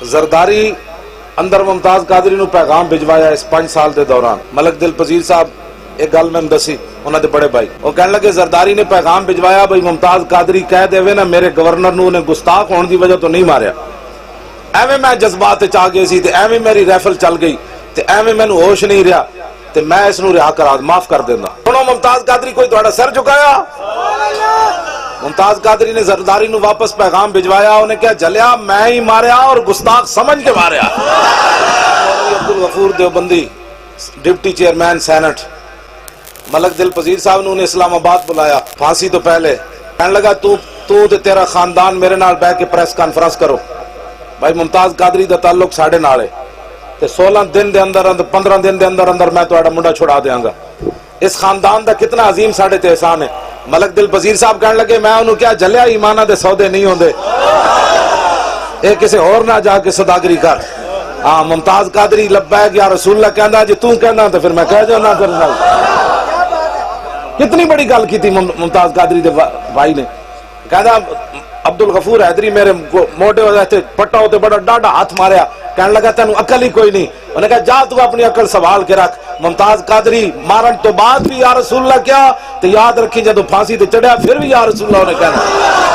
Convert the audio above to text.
زرداری اندر ممتاز قادری نو پیغام بھجوایا اس 5 سال دے دوران. ملک دل پذیر صاحب ایک گل میں دسی انہاں دے بڑے بھائی وہ کہنے لگے زرداری نے پیغام بھجوایا بھائی ممتاز قادری کہہ دے نا میرے گورنر نو نے گستاخ ہون دی وجہ تو نہیں ماریا. ایویں میں جذبات وچ آ گئی سی تے ایویں میری ریفل چل گئی تے ایویں مینوں ہوش نہیں رہا تے میں اس نو رہا کرا معاف کر دیندا. سنو ممتاز قادری کوئی تہاڈا سر جھکایا؟ ممتاز قادری نے زرداری نو واپس پیغام بھجوایا. انہیں کہا جلیا میں ہی ماریا اور گستاخ سمجھ کے ماریا. Abdul Ghafoor Deobandi deputy chairman senate Malik Dil Pazir صاحب نے انہیں اسلام آباد بلایا پھانسی تو پہلے. کہنے لگا تو تے تیرا خاندان میرے نال بیٹھ کے پریس کانفرنس کرو. بھائی ممتاز قادری دا تعلق ساڑھے نال ہے تے 16 دن دے اندر 15 دن دے اندر میں تہاڈا منڈا چھڑا دیاں گا. اس خاندان دا کتنا عظیم ساڑھے تے احسان ہے. ملک دل پذیر صاحب کہنے لگے میں انہوں کیا جلیا ایمانہ دے سودے نہیں ہوندے اے کسے اور نہ جا کے صداگری کر. ہاں ممتاز قادری لبیک یا رسول اللہ کہندا جی تو کہنا تو پھر میں کہہ جانا کرنا. کتنی بڑی گل کی تھی ممتاز قادری دے بھائی نے. کہندا عبدالغفور حیدری میرے موٹے ہو جاتے پٹا ہوتے بڑا ڈاڈا ہاتھ ماریا. کہنے لگا تینوں عقل ہی کوئی نہیں. انہیں کہا جا تو اپنی عقل سنبھال کے رکھ. ممتاز قادری مارن تو بعد بھی یا رسول اللہ کیا تو یاد رکھی جدو پھانسی تے چڑھیا پھر بھی یا رسول اللہ انہیں کہنا.